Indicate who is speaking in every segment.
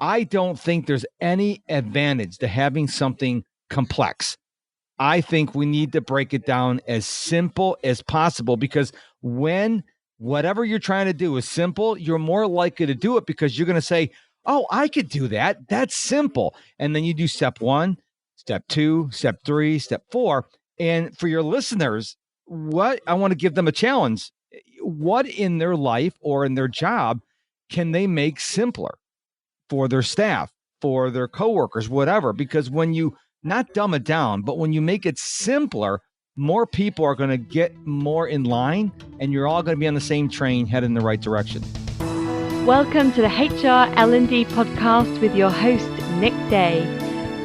Speaker 1: I don't think there's any advantage to having something complex. I think we need to break it down as simple as possible, because when whatever you're trying to do is simple, you're more likely to do it because you're going to say, oh, I could do that. That's simple. And then you do step 1, step 2, step 3, step 4. And for your listeners, what I want to give them a challenge. What in their life or in their job can they make simpler for their staff, for their coworkers, whatever? Because when you not dumb it down, but when you make it simpler, more people are going to get more in line, and you're all going to be on the same train heading in the right direction.
Speaker 2: Welcome to the HR L&D Podcast with your host, Nick Day.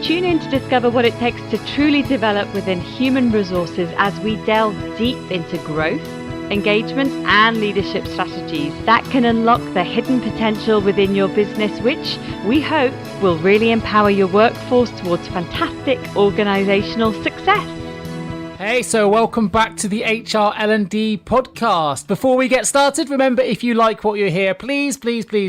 Speaker 2: Tune in to discover what it takes to truly develop within human resources as we delve deep into growth, engagement, and leadership strategies that can unlock the hidden potential within your business, which we hope will really empower your workforce towards fantastic organizational success.
Speaker 3: Hey, so welcome back to the HR L&D podcast. Before we get started, remember, if you like what you hear, please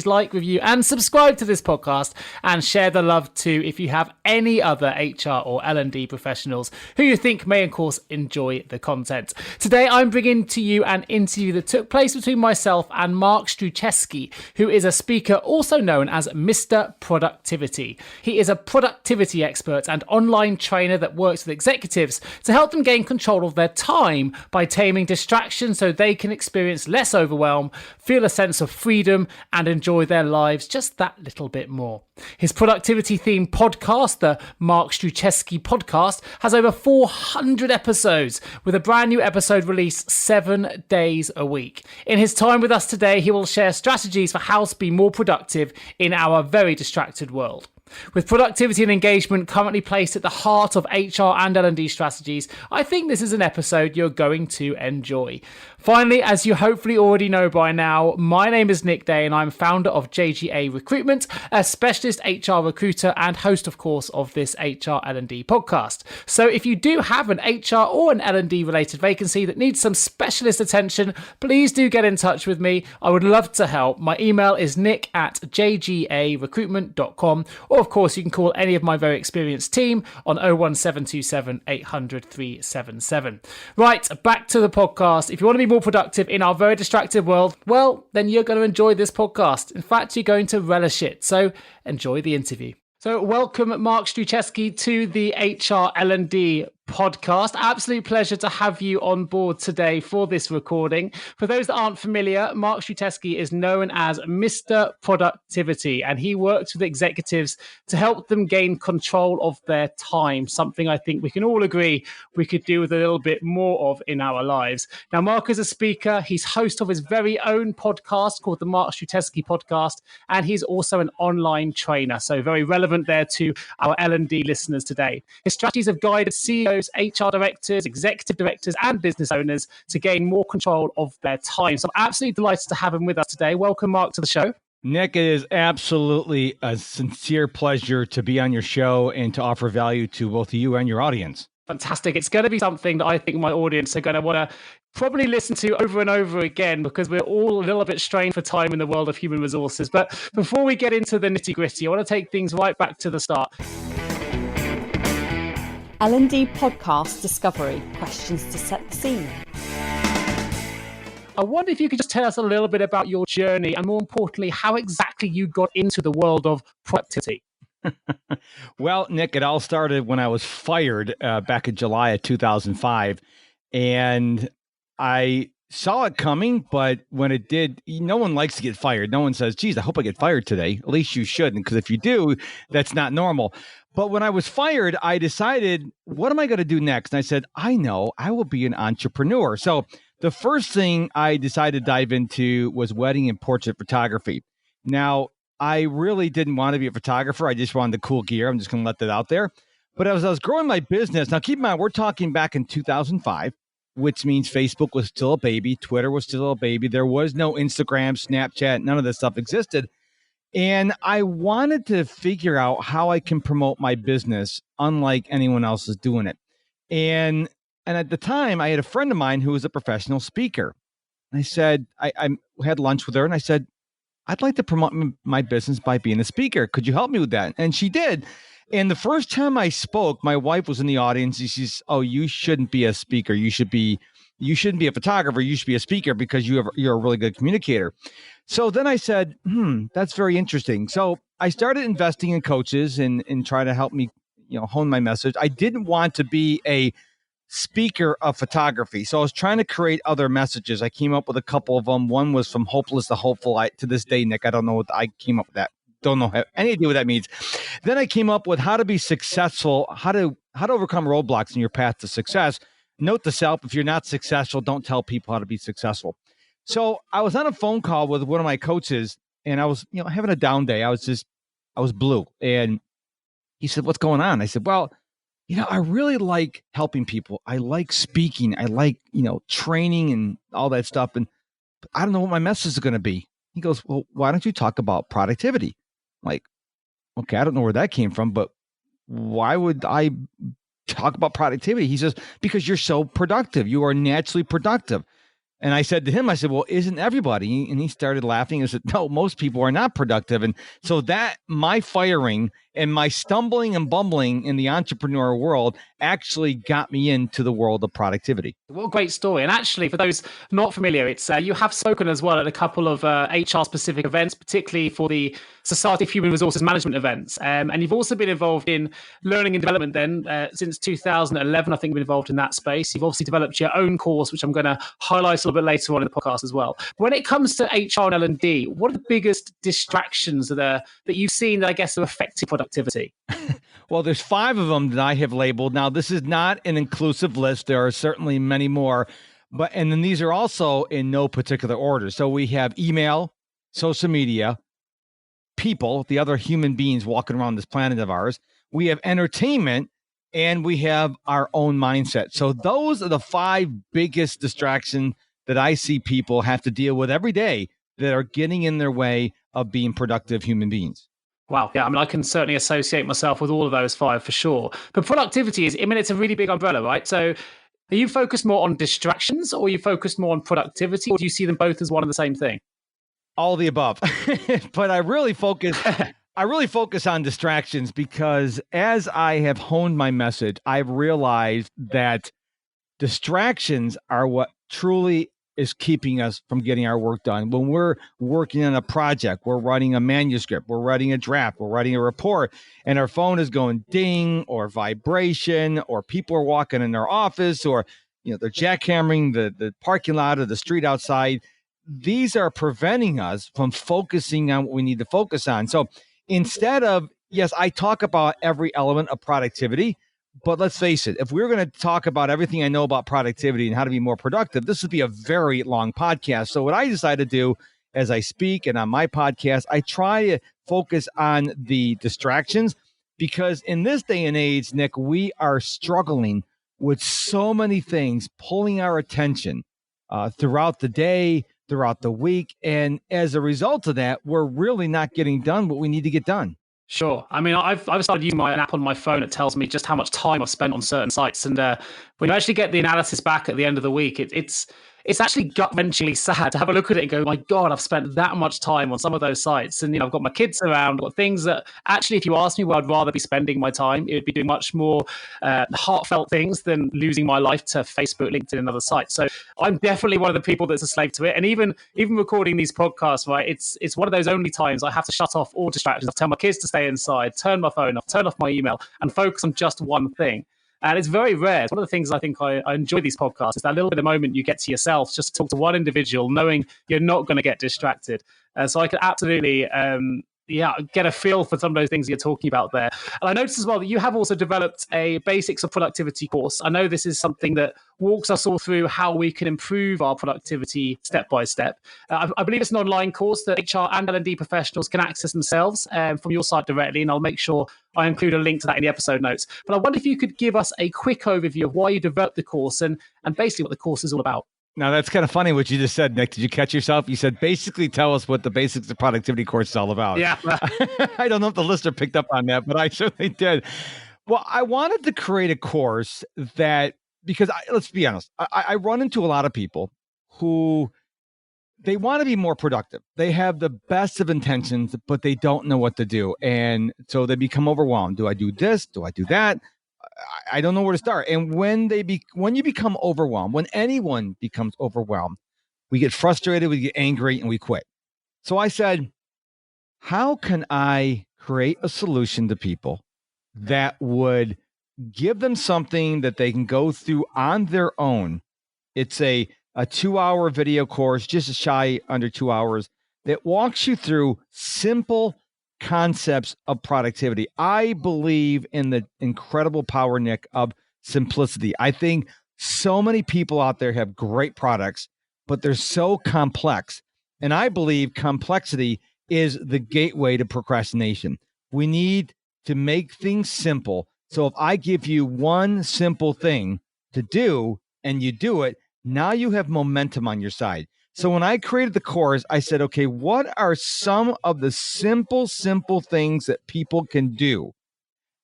Speaker 3: like, review, and subscribe to this podcast, and share the love too if you have any other HR or L&D professionals who you think may, of course, enjoy the content. Today, I'm bringing to you an interview that took place between myself and Mark Struczewski, who is a speaker also known as Mr. Productivity. He is a productivity expert and online trainer that works with executives to help them gain control of their time by taming distractions so they can experience less overwhelm, feel a sense of freedom, and enjoy their lives just that little bit more. His productivity-themed podcast, the Mark Struczewski Podcast, has over 400 episodes, with a brand new episode released 7 days a week. In his time with us today, he will share strategies for how to be more productive in our very distracted world. With productivity and engagement currently placed at the heart of HR and L&D strategies, I think this is an episode you're going to enjoy. Finally, as you hopefully already know by now, my name is Nick Day and I'm founder of JGA Recruitment, a specialist HR recruiter and host, of course, of this HR L&D podcast. So if you do have an HR or an L&D related vacancy that needs some specialist attention, please do get in touch with me. I would love to help. My email is nick@jgarecruitment.com, or of course you can call any of my very experienced team on 01727 800 377. Right, back to the podcast. If you want to be more productive in our very distracted world, well, then you're going to enjoy this podcast. In fact, you're going to relish it. So enjoy the interview. So welcome, Mark Struczewski, to the HR L&D podcast. Absolute pleasure to have you on board today for this recording. For those that aren't familiar, Mark Struczewski is known as Mr. Productivity, and he works with executives to help them gain control of their time, something I think we can all agree we could do with a little bit more of in our lives. Now, Mark is a speaker. He's host of his very own podcast called the Mark Struczewski Podcast, and he's also an online trainer, so very relevant there to our L&D listeners today. His strategies have guided CEOs, HR directors, executive directors, and business owners to gain more control of their time. So I'm absolutely delighted to have him with us today. Welcome, Mark, to the show.
Speaker 1: Nick, it is absolutely a sincere pleasure to be on your show and to offer value to both you and your audience.
Speaker 3: Fantastic. It's going to be something that I think my audience are going to want to probably listen to over and over again, because we're all a little bit strained for time in the world of human resources. But before we get into the nitty-gritty, I want to take things right back to the start.
Speaker 2: L&D Podcast Discovery, questions to set the scene.
Speaker 3: I wonder if you could just tell us a little bit about your journey, and more importantly, how exactly you got into the world of productivity.
Speaker 1: Well, Nick, it all started when I was fired back in July of 2005. And I saw it coming, but when it did, no one likes to get fired. No one says, geez, I hope I get fired today. At least you shouldn't, because if you do, that's not normal. But when I was fired, I decided, what am I going to do next? And I said, I know, I will be an entrepreneur. So the first thing I decided to dive into was wedding and portrait photography. Now, I really didn't want to be a photographer. I just wanted the cool gear. I'm just going to let that out there. But as I was growing my business, now keep in mind, we're talking back in 2005, which means Facebook was still a baby. Twitter was still a baby. There was no Instagram, Snapchat, none of this stuff existed. And I wanted to figure out how I can promote my business unlike anyone else is doing it. And at the time, I had a friend of mine who was a professional speaker. And I said, I had lunch with her and I said, I'd like to promote my business by being a speaker. Could you help me with that? And she did. And the first time I spoke, my wife was in the audience. And she's, "Oh, you shouldn't be a speaker. You shouldn't be a photographer. You should be a speaker because you're a really good communicator." So then I said, that's very interesting. So I started investing in coaches and try to help me, hone my message. I didn't want to be a speaker of photography. So I was trying to create other messages. I came up with a couple of them. One was from hopeless to hopeful. To this day, Nick, I don't know what I came up with that. Don't know any idea what that means. Then I came up with how to be successful, how to overcome roadblocks in your path to success. Note to self, if you're not successful, don't tell people how to be successful. So I was on a phone call with one of my coaches and I was, having a down day. I was blue. And he said, "What's going on?" I said, "Well, I really like helping people. I like speaking. I like, training and all that stuff. And I don't know what my message is going to be." He goes, "Well, why don't you talk about productivity?" I'm like, okay, I don't know where that came from, but why would I talk about productivity? He says, "Because you're so productive. You are naturally productive." And I said to him, I said, "Well, isn't everybody?" And he started laughing and said, "No, most people are not productive." And so that my firing and my stumbling and bumbling in the entrepreneur world actually got me into the world of productivity.
Speaker 3: What a great story. And actually, for those not familiar, it's you have spoken as well at a couple of HR-specific events, particularly for the Society of Human Resources Management events. And you've also been involved in learning and development then since 2011. I think you've been involved in that space. You've obviously developed your own course, which I'm going to highlight a little bit later on in the podcast as well. But when it comes to HR and L&D, what are the biggest distractions that you've seen that I guess are affecting productivity?
Speaker 1: Well, there's 5 of them that I have labeled. Now, this is not an inclusive list. There are certainly many more, and then these are also in no particular order. So we have email, social media, people, the other human beings walking around this planet of ours. We have entertainment, and we have our own mindset. So those are the 5 biggest distractions that I see people have to deal with every day that are getting in their way of being productive human beings.
Speaker 3: Wow. Yeah. I mean, I can certainly associate myself with all of those 5 for sure. But productivity it's a really big umbrella, right? So are you focused more on distractions or are you focused more on productivity, or do you see them both as one and the same thing?
Speaker 1: All of the above. But I really focus on distractions because as I have honed my message, I've realized that distractions are what truly is keeping us from getting our work done. When we're working on a project, we're writing a manuscript, we're writing a draft, we're writing a report, and our phone is going ding or vibration, or people are walking in their office, or they're jackhammering the parking lot or the street outside. These are preventing us from focusing on what we need to focus on. So instead of, yes, I talk about every element of productivity, but let's face it, if we're going to talk about everything I know about productivity and how to be more productive, this would be a very long podcast. So what I decided to do as I speak and on my podcast, I try to focus on the distractions, because in this day and age, Nick, we are struggling with so many things pulling our attention throughout the day, throughout the week. And as a result of that, we're really not getting done what we need to get done.
Speaker 3: Sure. I mean, I've started using an app on my phone that tells me just how much time I've spent on certain sites. And when you actually get the analysis back at the end of the week, it's actually gut-wrenchingly sad to have a look at it and go, my God, I've spent that much time on some of those sites. And, I've got my kids around, I've got things that actually, if you ask me where I'd rather be spending my time, it would be doing much more heartfelt things than losing my life to Facebook, LinkedIn, and other sites. So I'm definitely one of the people that's a slave to it. And even recording these podcasts, right, it's one of those only times I have to shut off all distractions. I tell my kids to stay inside, turn my phone off, turn off my email, and focus on just one thing. And it's very rare. It's one of the things I think I enjoy these podcasts is that little bit of moment you get to yourself, just to talk to one individual, knowing you're not going to get distracted. So I can absolutely get a feel for some of those things you're talking about there. And I noticed as well that you have also developed a basics of productivity course. I know this is something that walks us all through how we can improve our productivity step by step. I believe it's an online course that HR and L&D professionals can access themselves from your site directly, and I'll make sure I include a link to that in the episode notes. But I wonder if you could give us a quick overview of why you developed the course and basically what the course is all about.
Speaker 1: Now, that's kind of funny what you just said, Nick. Did you catch yourself? You said, basically tell us what the basics of productivity course is all about.
Speaker 3: Yeah.
Speaker 1: I don't know if the listener picked up on that, but I certainly did. Well, I wanted to create a course that, because let's be honest, I run into a lot of people who they want to be more productive. They have the best of intentions, but they don't know what to do. And so they become overwhelmed. Do I do this? Do I do that? I don't know where to start. And when you become overwhelmed, when anyone becomes overwhelmed, we get frustrated, we get angry, and we quit. So I said, how can I create a solution to people that would give them something that they can go through on their own? It's a 2-hour video course, just shy under 2 hours, that walks you through simple concepts of productivity. I believe in the incredible power, Nick, of simplicity. I think so many people out there have great products, but they're so complex. And I believe complexity is the gateway to procrastination. We need to make things simple. So if I give you one simple thing to do and you do it, now you have momentum on your side. So when I created the course, I said, okay, what are some of the simple things that people can do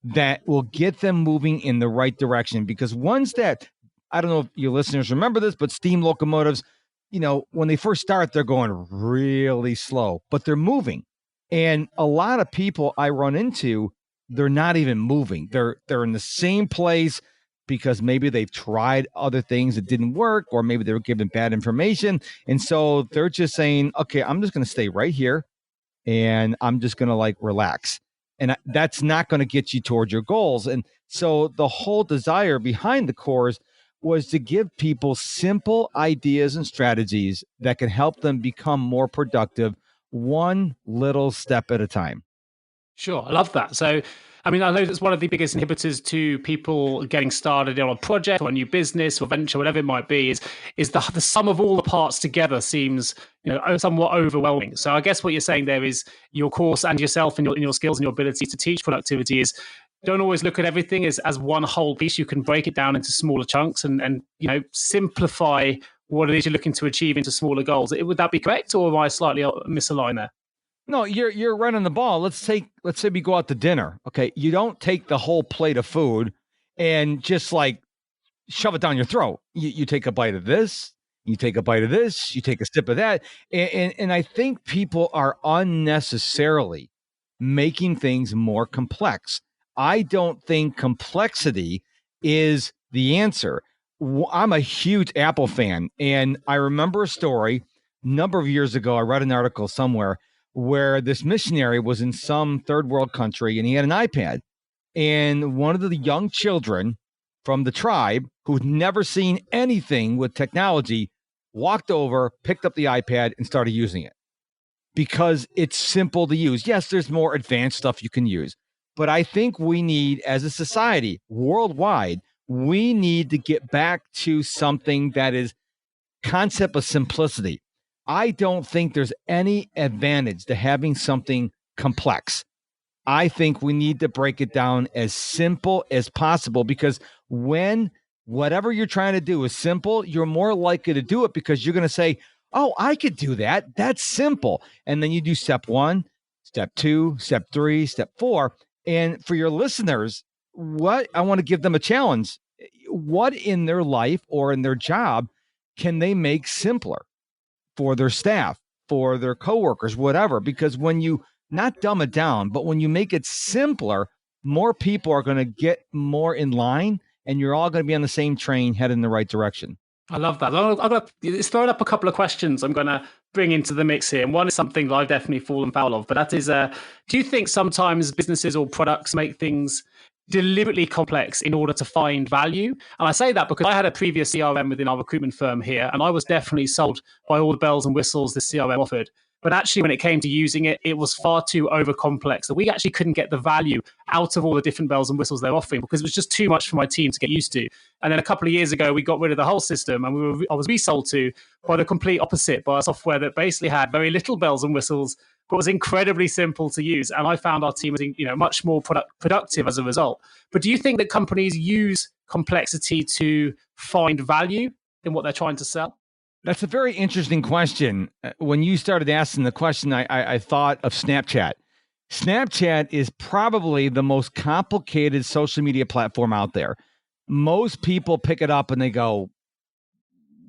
Speaker 1: that will get them moving in the right direction? Because ones that, I don't know if your listeners remember this, but steam locomotives, when they first start, they're going really slow, but they're moving. And a lot of people I run into, they're not even moving. They're in the same place because maybe they've tried other things that didn't work, or maybe they were given bad information. And so they're just saying, okay, I'm just going to stay right here and I'm just going to relax. And that's not going to get you toward your goals. And so the whole desire behind the course was to give people simple ideas and strategies that can help them become more productive, one little step at a time.
Speaker 3: Sure. I love that. So, I know that's one of the biggest inhibitors to people getting started on a project or a new business or venture, whatever it might be, is the sum of all the parts together seems, somewhat overwhelming. So I guess what you're saying there is your course and yourself and your skills and your ability to teach productivity is don't always look at everything as one whole piece. You can break it down into smaller chunks and simplify what it is you're looking to achieve into smaller goals. Would that be correct, or am I slightly misaligned there?
Speaker 1: No, you're running the ball. Let's say we go out to dinner. Okay, you don't take the whole plate of food and just shove it down your throat. You take a bite of this, you take a bite of this, you take a sip of that, and I think people are unnecessarily making things more complex. I don't think complexity is the answer. I'm a huge Apple fan, and I remember a story a number of years ago. I read an article somewhere where this missionary was in some third world country and he had an iPad, and one of the young children from the tribe who'd never seen anything with technology walked over, picked up the iPad and started using it because it's simple to use. Yes, there's more advanced stuff you can use, but I think we need, as a society worldwide, we need to get back to something that is concept of simplicity. I don't think there's any advantage to having something complex. I think we need to break it down as simple as possible, because when whatever you're trying to do is simple, you're more likely to do it because you're going to say, oh, I could do that. That's simple. And then you do step 1, step 2, step 3, step 4. And for your listeners, what I want to give them a challenge. What in their life or in their job can they make simpler for their staff, for their coworkers, whatever? Because when you not dumb it down, but when you make it simpler, more people are going to get more in line and you're all going to be on the same train headed in the right direction.
Speaker 3: I love that. It's throwing up a couple of questions I'm going to bring into the mix here. And one is something that I've definitely fallen foul of, but that is, do you think sometimes businesses or products make things deliberately complex in order to find value? And I say that because I had a previous CRM within our recruitment firm here, and I was definitely sold by all the bells and whistles this CRM offered. But actually, when it came to using it, it was far too over complex that we actually couldn't get the value out of all the different bells and whistles they're offering because it was just too much for my team to get used to. And then a couple of years ago, we got rid of the whole system and I was resold to by the complete opposite, by a software that basically had very little bells and whistles, but was incredibly simple to use. And I found our team was much more productive as a result. But do you think that companies use complexity to find value in what they're trying to sell?
Speaker 1: That's a very interesting question. When you started asking the question, I thought of Snapchat. Snapchat is probably the most complicated social media platform out there. Most people pick it up and they go,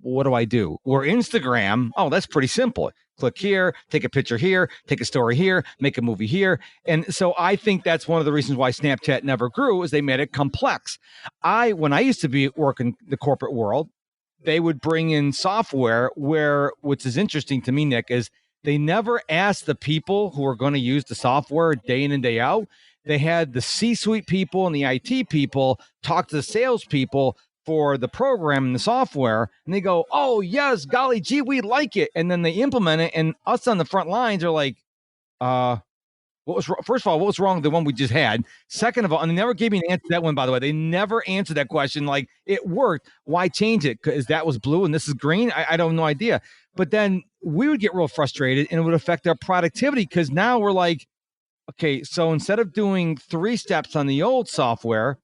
Speaker 1: what do I do? Or Instagram, oh, that's pretty simple. Click here, take a picture here, take a story here, make a movie here. And so I think that's one of the reasons why Snapchat never grew, is they made it complex. When I used to be working the corporate world, they would bring in software where, which is interesting to me, Nick, is they never asked the people who are going to use the software day in and day out. They had the C-suite people and the IT people talk to the salespeople for the program and the software, and they go, oh, yes, golly gee, we like it. And then they implement it, and us on the front lines are like, first of all, what was wrong with the one we just had? Second of all, and they never gave me an answer to that one, by the way. They never answered that question. Like, it worked. Why change it? Because that was blue and this is green? I don't have no idea. But then we would get real frustrated, and it would affect our productivity, because now we're like, okay, so instead of doing 3 steps on the old software,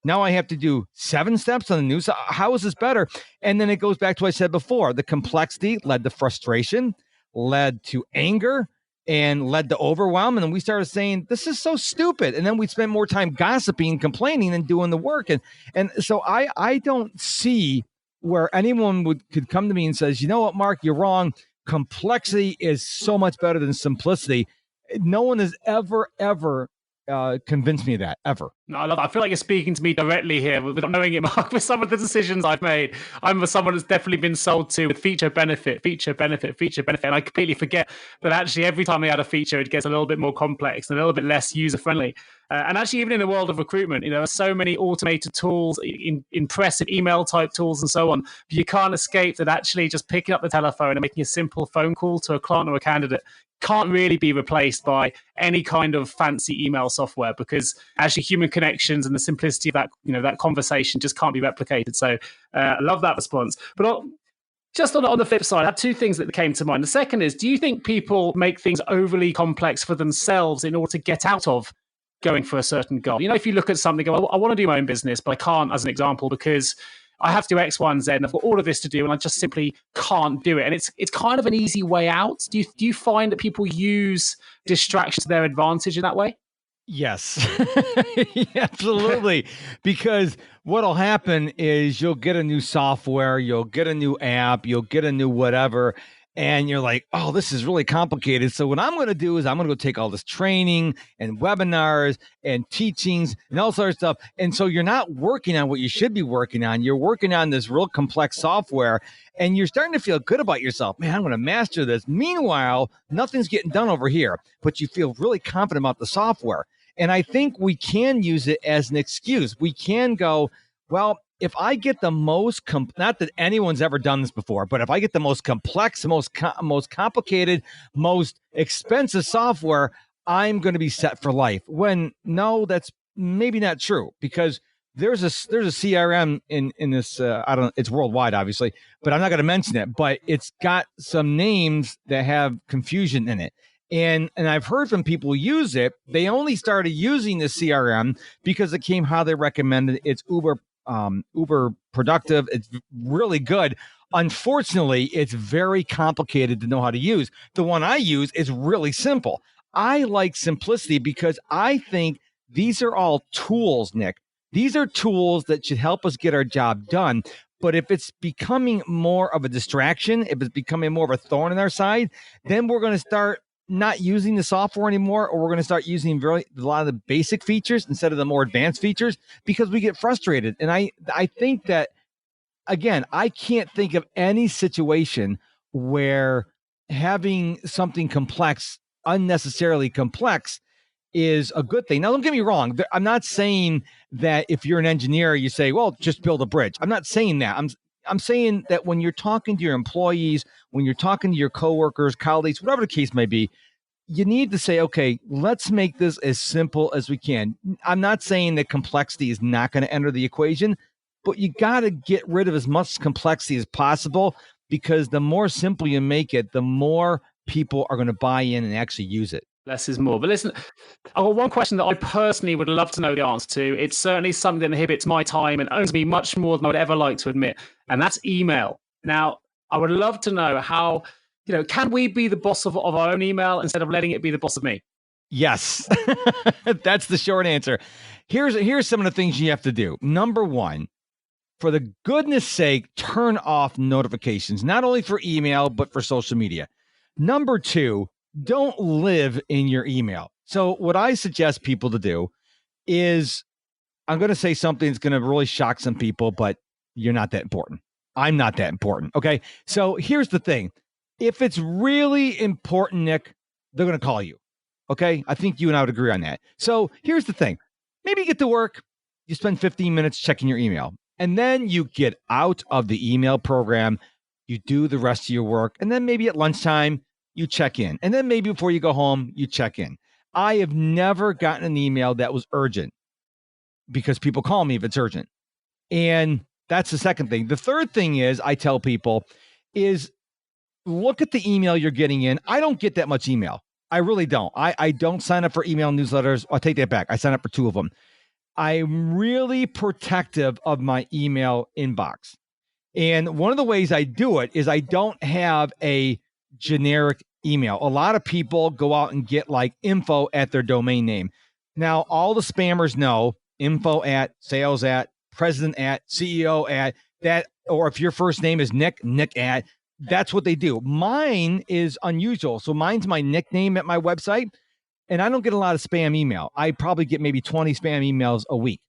Speaker 1: now I have to do 7 steps on the new. So how is this better? And then it goes back to what I said before. The complexity led to frustration, led to anger, and led to overwhelm. And then we started saying, this is so stupid. And then we spent more time gossiping and complaining than doing the work. And so I don't see where anyone could come to me and says, you know what, Mark, you're wrong. Complexity is so much better than simplicity. No one has ever convinced me of that, ever.
Speaker 3: No, I love that. I feel like you're speaking to me directly here without knowing it, Mark, with some of the decisions I've made. I'm someone that's definitely been sold to with feature benefit. And I completely forget that actually every time I add a feature, it gets a little bit more complex and a little bit less user-friendly. And actually, even in the world of recruitment, there are so many automated tools, impressive email type tools and so on. But you can't escape that actually just picking up the telephone and making a simple phone call to a client or a candidate can't really be replaced by any kind of fancy email software, because actually human connections and the simplicity of that, that conversation just can't be replicated. So I love that response. But just on the flip side, I had 2 things that came to mind. The second is, do you think people make things overly complex for themselves in order to get out of going for a certain goal? If you look at something, go, I want to do my own business, but I can't, as an example, because I have to do X, Y, and Z, and I've got all of this to do, and I just simply can't do it. And it's kind of an easy way out. Do you find that people use distraction to their advantage in that way?
Speaker 1: Yes, absolutely. Because what'll happen is you'll get a new software, you'll get a new app, you'll get a new whatever, and you're like, oh, this is really complicated. So what I'm going to do is I'm going to go take all this training and webinars and teachings and all sorts of stuff. And so you're not working on what you should be working on. You're working on this real complex software, and you're starting to feel good about yourself. Man, I'm going to master this. Meanwhile, nothing's getting done over here, but you feel really confident about the software. And I think we can use it as an excuse. We can go, well, if I get the most, not that anyone's ever done this before, but if I get the most complex, most complicated, most expensive software, I'm going to be set for life. When no, that's maybe not true, because there's a CRM in this. It's worldwide, obviously, but I'm not going to mention it. But it's got some names that have confusion in it. And I've heard from people who use it, they only started using the CRM because it came how they recommended. It's uber productive. It's really good. Unfortunately, it's very complicated to know how to use. The one I use is really simple. I like simplicity because I think these are all tools, Nick. These are tools that should help us get our job done. But if it's becoming more of a distraction, if it's becoming more of a thorn in our side, then we're going to start not using the software anymore, or we're going to start using a lot of the basic features instead of the more advanced features, because we get frustrated. And I think that, again, I can't think of any situation where having something complex, unnecessarily complex, is a good thing. Now, don't get me wrong. I'm not saying that if you're an engineer, you say, well, just build a bridge. I'm not saying that. I'm saying that when you're talking to your employees, when you're talking to your coworkers, colleagues, whatever the case may be, you need to say, okay, let's make this as simple as we can. I'm not saying that complexity is not going to enter the equation, but you got to get rid of as much complexity as possible, because the more simple you make it, the more people are going to buy in and actually use it.
Speaker 3: Less is more. But listen, I've got one question that I personally would love to know the answer to. It's certainly something that inhibits my time and owns me much more than I would ever like to admit, and that's email. Now, I would love to know how, can we be the boss of our own email instead of letting it be the boss of me?
Speaker 1: Yes, that's the short answer. Here's some of the things you have to do. Number one, for the goodness sake, turn off notifications, not only for email, but for social media. Number 2, don't live in your email. So what I suggest people to do is, I'm going to say something that's going to really shock some people, but you're not that important. I'm not that important. Okay. So here's the thing. If it's really important, Nick, they're going to call you. Okay. I think you and I would agree on that. So here's the thing. Maybe you get to work, you spend 15 minutes checking your email, and then you get out of the email program, you do the rest of your work, and then maybe at lunchtime, you check in. And then maybe before you go home, you check in. I have never gotten an email that was urgent, because people call me if it's urgent. And that's the second thing. The third thing is, I tell people, is look at the email you're getting in. I don't get that much email. I really don't. I don't sign up for email newsletters. I'll take that back. I sign up for 2 of them. I'm really protective of my email inbox. And one of the ways I do it is I don't have a generic email. A lot of people go out and get like info at their domain name. Now, all the spammers know info at, sales at, president at, CEO at, that, or if your first name is Nick at, that's what they do. Mine is unusual. So mine's my nickname at my website, and I don't get a lot of spam email. I probably get maybe 20 spam emails a week.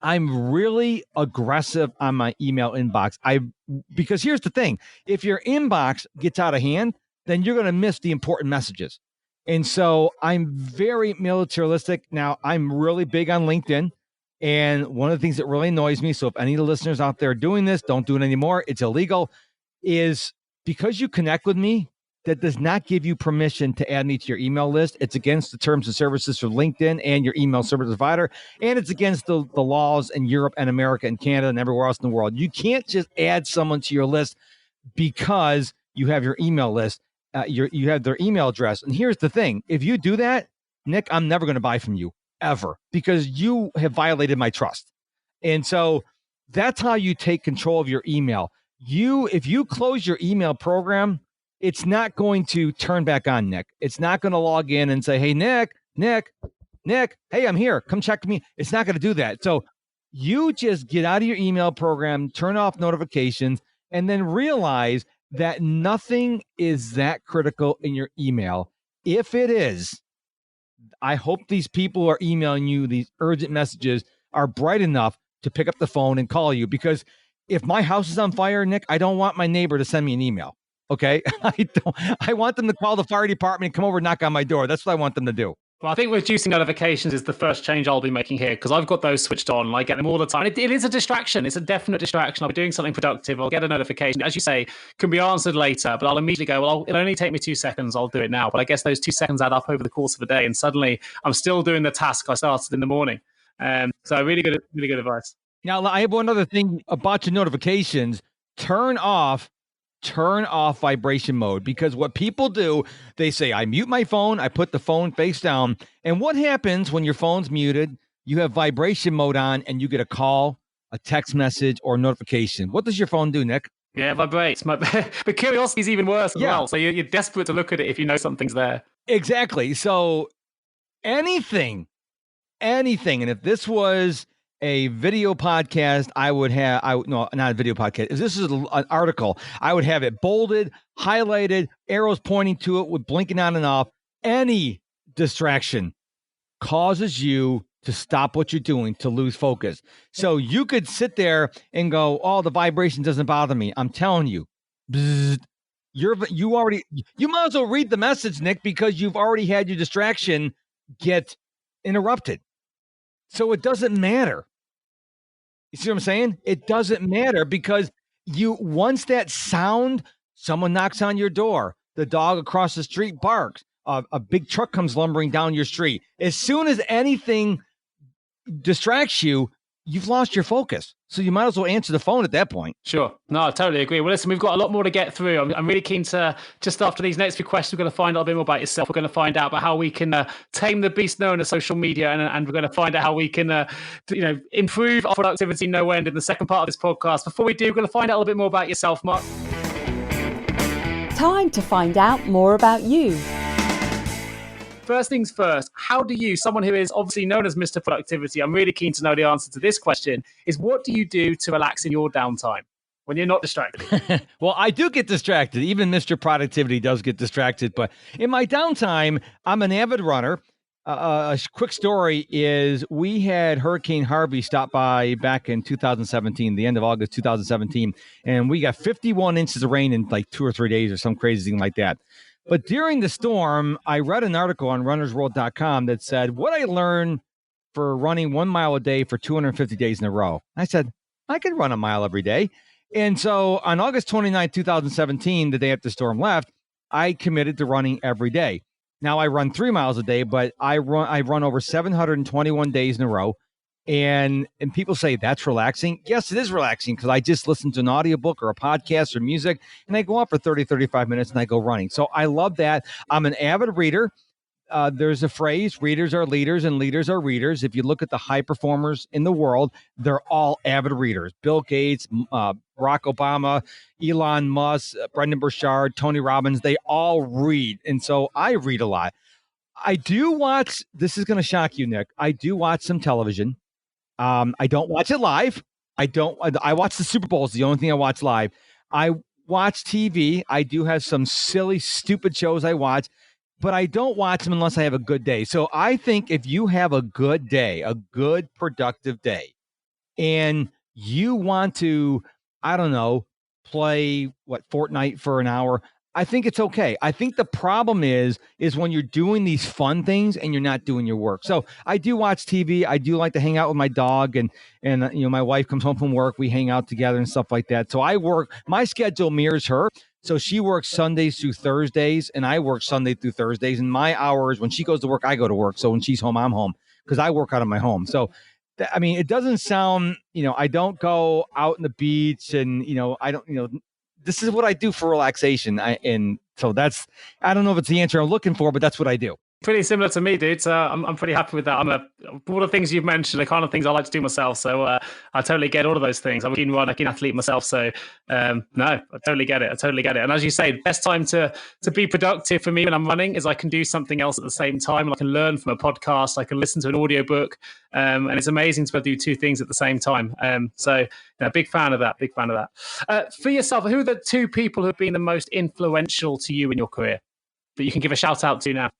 Speaker 1: I'm really aggressive on my email inbox. Because here's the thing. If your inbox gets out of hand, then you're going to miss the important messages. And so I'm very militaristic. Now, I'm really big on LinkedIn. And one of the things that really annoys me, so if any of the listeners out there are doing this, don't do it anymore, it's illegal, is because you connect with me, that does not give you permission to add me to your email list. It's against the terms and services for LinkedIn and your email service provider. And it's against the laws in Europe and America and Canada and everywhere else in the world. You can't just add someone to your list because you have your email list. You have their email address. And here's the thing. If you do that, Nick, I'm never going to buy from you ever, because you have violated my trust. And so that's how you take control of your email. If you close your email program, it's not going to turn back on, Nick. It's not going to log in and say, hey, Nick, hey, I'm here. Come check me. It's not going to do that. So you just get out of your email program, turn off notifications, and then realize that nothing is that critical in your email. If it is, I hope these people who are emailing you these urgent messages are bright enough to pick up the phone and call you, because if my house is on fire, Nick, I don't want my neighbor to send me an email. Okay. I want them to call the fire department and come over and knock on my door. That's what I want them to do.
Speaker 3: Well, I think reducing notifications is the first change I'll be making here, because I've got those switched on. I get them all the time. It is a distraction. It's a definite distraction. I'll be doing something productive. I'll get a notification, as you say, can be answered later, but I'll immediately go, well, it'll only take me 2 seconds. I'll do it now. But I guess those 2 seconds add up over the course of a day, and suddenly I'm still doing the task I started in the morning. So really good advice.
Speaker 1: Now, I have one other thing about your notifications. Turn off vibration mode, because what people do, they say, I mute my phone, I put the phone face down. And what happens when your phone's muted? You have vibration mode on and you get a call, a text message, or notification. What does your phone do, Nick?
Speaker 3: Yeah, it vibrates. But curiosity is even worse as well. So you're desperate to look at it if you know something's there. Exactly.
Speaker 1: So anything. And if this was a video podcast, not a video podcast. If this is an article, I would have it bolded, highlighted, arrows pointing to it with blinking on and off. Any distraction causes you to stop what you're doing, to lose focus. So you could sit there and go, oh, the vibration doesn't bother me. I'm telling you, bzzz, you might as well read the message, Nick, because you've already had your distraction get interrupted. So it doesn't matter. You see what I'm saying? It doesn't matter, because once that sound, someone knocks on your door, the dog across the street barks, a big truck comes lumbering down your street. As soon as anything distracts you, you've lost your focus. So you might as well answer the phone at that point.
Speaker 3: Sure. No, I totally agree. Well, listen, we've got a lot more to get through. I'm really keen to, just after these next few questions, we're going to find out a bit more about yourself. We're going to find out about how we can tame the beast known as social media. And we're going to find out how we can, improve our productivity no end in the second part of this podcast. Before we do, we're going to find out a little bit more about yourself, Mark.
Speaker 2: Time to find out more about you.
Speaker 3: first things first, how do you, someone who is obviously known as Mr. Productivity, I'm really keen to know the answer to this question, is what do you do to relax in your downtime when you're not distracted?
Speaker 1: Well, I do get distracted. Even Mr. Productivity does get distracted. But in my downtime, I'm an avid runner. A quick story is we had Hurricane Harvey stop by back in 2017, the end of August 2017, and we got 51 inches of rain in like 2 or 3 days or some crazy thing like that. But during the storm, I read an article on runnersworld.com that said, what I learned for running 1 mile a day for 250 days in a row. I said, I could run a mile every day. And so on August 29, 2017, the day after the storm left, I committed to running every day. Now I run 3 miles a day, but I run over 721 days in a row. And people say that's relaxing. Yes, it is relaxing because I just listen to an audiobook or a podcast or music and I go out for 30, 35 minutes and I go running. So I love that. I'm an avid reader. There's a phrase, readers are leaders and leaders are readers. If you look at the high performers in the world, they're all avid readers. Bill Gates, Barack Obama, Elon Musk, Brendan Burchard, Tony Robbins, they all read. And so I read a lot. I do watch, this is going to shock you, Nick. I do watch some television. I don't watch it live. I watch the Super Bowls, the only thing I watch live. I watch TV. I do have some silly, stupid shows I watch, but I don't watch them unless I have a good day. So I think if you have a good day, a good productive day, and you want to, I don't know, play Fortnite for an hour, I think it's okay. I think the problem is when you're doing these fun things and you're not doing your work. So I do watch TV. I do like to hang out with my dog and my wife comes home from work. We hang out together and stuff like that. So I work, my schedule mirrors her. So she works Sundays through Thursdays and I work Sunday through Thursdays. And my hours, when she goes to work, I go to work. So when she's home, I'm home because I work out of my home. So I mean, it doesn't sound, I don't go out in the beach and, I don't, this is what I do for relaxation. And so I don't know if it's the answer I'm looking for, but that's what I do.
Speaker 3: Pretty similar to me, dude. So I'm pretty happy with that. All the things you've mentioned, the kind of things I like to do myself. So I totally get all of those things. I'm a keen runner, keen athlete myself. So no, I totally get it. And as you say, the best time to be productive for me when I'm running is I can do something else at the same time. I can learn from a podcast. I can listen to an audiobook. And it's amazing to be able to do two things at the same time. So big fan of that. For yourself, who are the two people who have been the most influential to you in your career that you can give a shout out to now?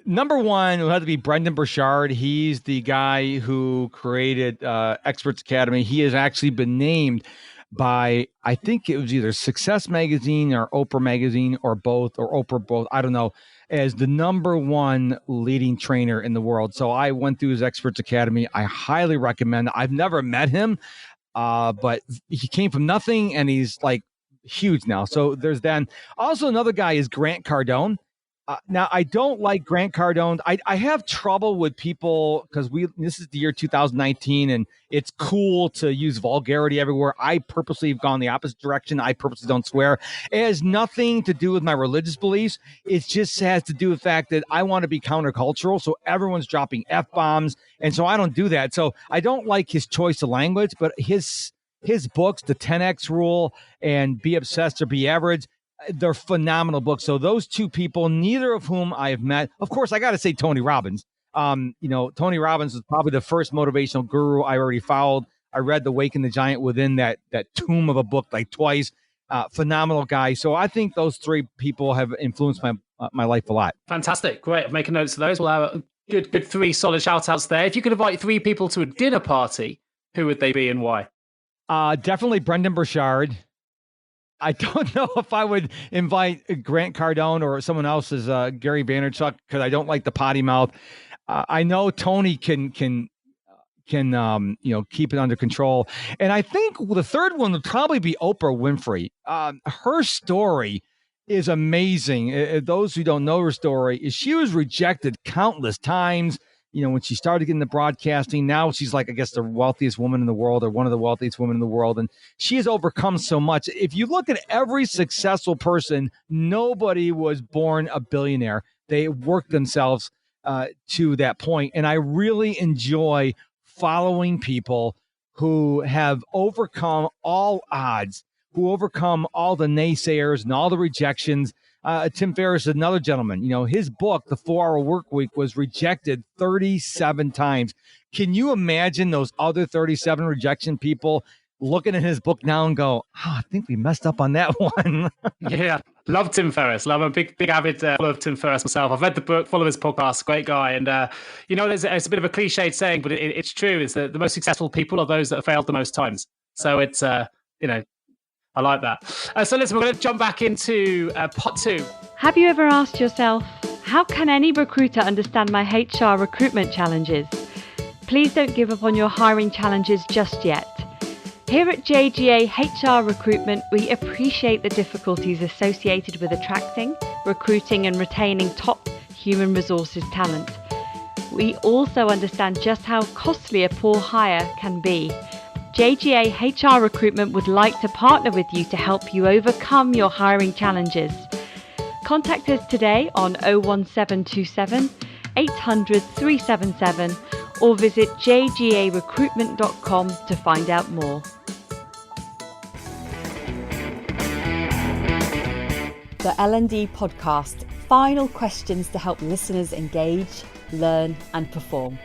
Speaker 1: Number one will have to be Brendan Burchard. He's the guy who created Experts Academy. He has actually been named by, I think it was either Success Magazine or Oprah Magazine or both, or Oprah both, I don't know, as the number one leading trainer in the world. So I went through his Experts Academy. I highly recommend it. I've never met him, but he came from nothing and he's like huge now. So there's then also another guy is Grant Cardone. Now I don't like Grant Cardone. I have trouble with people because this is the year 2019 and it's cool to use vulgarity everywhere. I purposely have gone the opposite direction. I purposely don't swear. It has nothing to do with my religious beliefs. It just has to do with the fact that I want to be countercultural. So everyone's dropping F-bombs. And so I don't do that. So I don't like his choice of language, but his books, The 10X Rule and Be Obsessed or Be Average, they're phenomenal books. So those two people, neither of whom I have met. Of course, I got to say Tony Robbins. Tony Robbins was probably the first motivational guru I already followed. I read The Waking the Giant within that tomb of a book like twice. Phenomenal guy. So I think those three people have influenced my life a lot.
Speaker 3: Fantastic. Great. I'm making notes of those. We'll have a good three solid shout outs there. If you could invite three people to a dinner party, who would they be and why?
Speaker 1: Definitely Brendan Burchard. I don't know if I would invite Grant Cardone or someone else as Gary Vaynerchuk because I don't like the potty mouth. I know Tony can keep it under control. And I think the third one would probably be Oprah Winfrey. Her story is amazing. Those who don't know her story, is she was rejected countless times. When she started getting the broadcasting, now she's like, I guess, the wealthiest woman in the world or one of the wealthiest women in the world. And she has overcome so much. If you look at every successful person, nobody was born a billionaire. They worked themselves to that point. And I really enjoy following people who have overcome all odds, who overcome all the naysayers and all the rejections. Tim Ferriss is another gentleman. His book, The 4-Hour Work Week, was rejected 37 times. Can you imagine those other 37 rejection people looking at his book now and go, I think we messed up on that one.
Speaker 3: Yeah, love Tim Ferriss. Love a big avid follower of Tim Ferriss myself. I've read the book, follow his podcast, great guy. And, it's a bit of a cliched saying, but it's true. It's the most successful people are those that have failed the most times. So it's, I like that. So listen, we're going to jump back into part 2.
Speaker 2: Have you ever asked yourself, how can any recruiter understand my HR recruitment challenges? Please don't give up on your hiring challenges just yet. Here at JGA HR Recruitment, we appreciate the difficulties associated with attracting, recruiting and retaining top human resources talent. We also understand just how costly a poor hire can be. JGA HR Recruitment would like to partner with you to help you overcome your hiring challenges. Contact us today on 01727 800 377 or visit jgarecruitment.com to find out more. The L&D Podcast. Final questions to help listeners engage, learn and perform.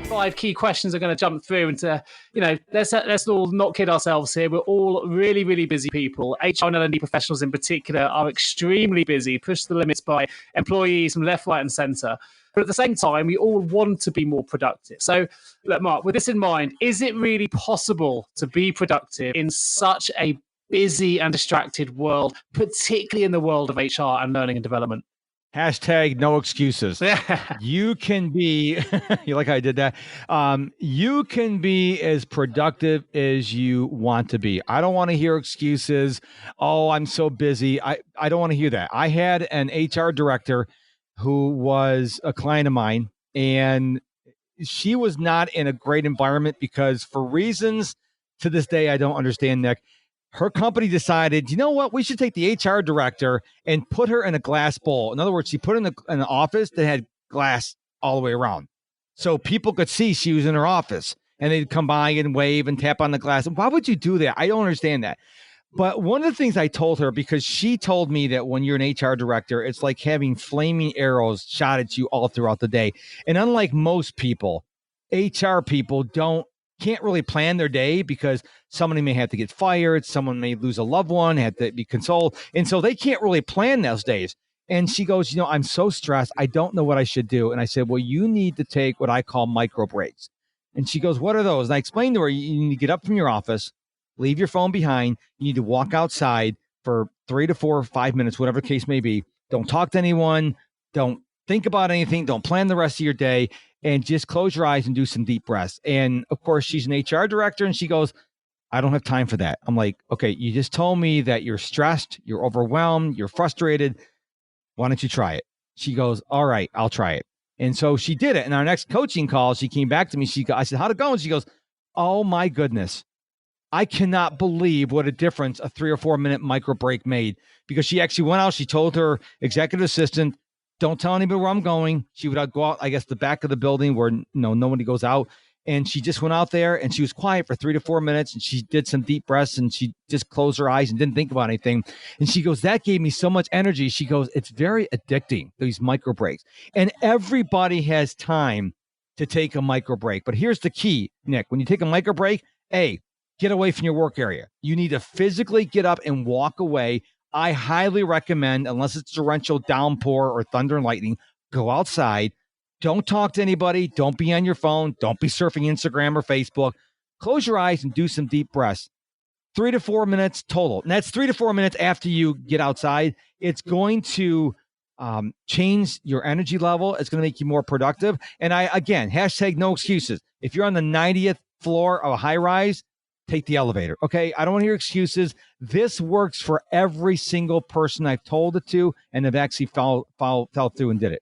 Speaker 3: 5 key questions are going to jump through into, let's all not kid ourselves here. We're all really, really busy people. HR and L&D professionals in particular are extremely busy, pushed to the limits by employees from left, right and centre. But at the same time, we all want to be more productive. So, look, Mark, with this in mind, is it really possible to be productive in such a busy and distracted world, particularly in the world of HR and learning and development?
Speaker 1: Hashtag no excuses. You can be, you like how I did that? You can be as productive as you want to be. I don't want to hear excuses. Oh, I'm so busy. I don't want to hear that. I had an HR director who was a client of mine, and she was not in a great environment because for reasons to this day I don't understand, Nick. Her company decided, you know what, we should take the HR director and put her in a glass bowl. In other words, she put her in an office that had glass all the way around. So people could see she was in her office and they'd come by and wave and tap on the glass. Why would you do that? I don't understand that. But one of the things I told her, because she told me that when you're an HR director, it's like having flaming arrows shot at you all throughout the day. And unlike most people, HR people can't really plan their day because somebody may have to get fired, someone may lose a loved one, have to be consoled, and so they can't really plan those days. And she goes, I'm so stressed, I don't know what I should do. And I said, well, you need to take what I call micro breaks. And she goes, what are those? And I explained to her, you need to get up from your office, leave your phone behind, you need to walk outside for 3 to 4 or 5 minutes, whatever the case may be. Don't talk to anyone, don't think about anything, don't plan the rest of your day, and just close your eyes and do some deep breaths. And of course, she's an HR director, and she goes, I don't have time for that. I'm like, okay, you just told me that you're stressed, you're overwhelmed, you're frustrated. Why don't you try it? She goes, all right, I'll try it. And so she did it. And our next coaching call, she came back to me. I said, how'd it go? And she goes, oh my goodness. I cannot believe what a difference a 3 or 4 minute micro break made, because she actually went out. She told her executive assistant, don't tell anybody where I'm going. She would go out, I guess, the back of the building where nobody goes out. And she just went out there and she was quiet for 3 to 4 minutes. And she did some deep breaths and she just closed her eyes and didn't think about anything. And she goes, that gave me so much energy. She goes, it's very addicting, these micro breaks. And everybody has time to take a micro break. But here's the key, Nick. When you take a micro break, get away from your work area. You need to physically get up and walk away. I highly recommend, unless it's torrential downpour or thunder and lightning, go outside. Don't talk to anybody. Don't be on your phone. Don't be surfing Instagram or Facebook. Close your eyes and do some deep breaths. 3 to 4 minutes total. And that's 3 to 4 minutes after you get outside. It's going to change your energy level. It's going to make you more productive. And hashtag no excuses. If you're on the 90th floor of a high rise, take the elevator. Okay. I don't want to hear excuses. This works for every single person I've told it to, and they've actually fell through and did it.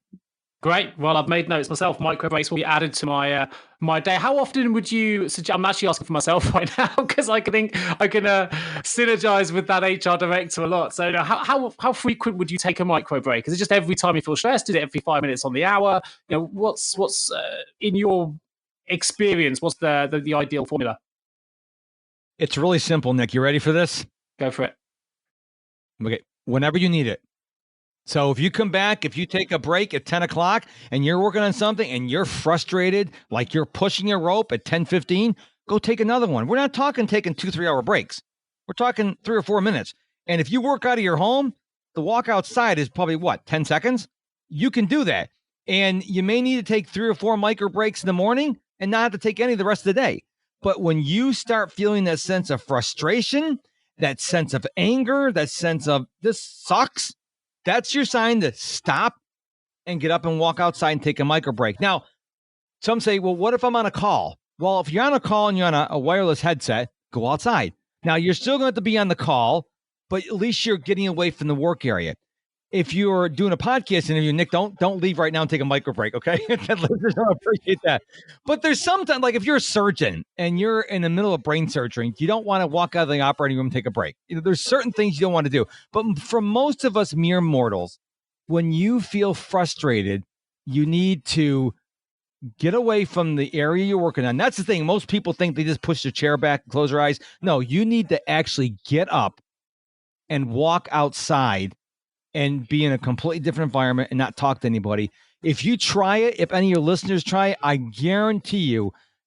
Speaker 3: Great. Well, I've made notes myself. Micro breaks will be added to my day. How often would you suggest? I'm actually asking for myself right now because I can synergize with that HR director a lot. So, how frequent would you take a micro break? Is it just every time you feel stressed? Is it every 5 minutes on the hour? What's in your experience? What's the ideal formula?
Speaker 1: It's really simple, Nick. You ready for this?
Speaker 3: Go for it.
Speaker 1: Okay. whenever you need it. So if you come back, if you take a break at 10 o'clock and you're working on something and you're frustrated, like you're pushing a rope at 10:15, go take another one. We're not talking taking 2-3 hour breaks. We're talking 3 or 4 minutes. And if you work out of your home, the walk outside is probably 10 seconds? You can do that. And you may need to take 3 or 4 micro breaks in the morning and not have to take any the rest of the day. But when you start feeling that sense of frustration, that sense of anger, that sense of this sucks, that's your sign to stop and get up and walk outside and take a micro break. Now, some say, well, what if I'm on a call? Well, if you're on a call and you're on a wireless headset, go outside. Now, you're still going to have to be on the call, but at least you're getting away from the work area. If you're doing a podcast interview, Nick, don't leave right now and take a micro break, okay? Listeners don't appreciate that. But there's sometimes, like if you're a surgeon and you're in the middle of brain surgery, you don't want to walk out of the operating room and take a break. There's certain things you don't want to do. But for most of us mere mortals, when you feel frustrated, you need to get away from the area you're working on. That's the thing. Most people think they just push their chair back and close their eyes. No, you need to actually get up and walk outside and be in a completely different environment and not talk to anybody. If you try it, if any of your listeners try it, I guarantee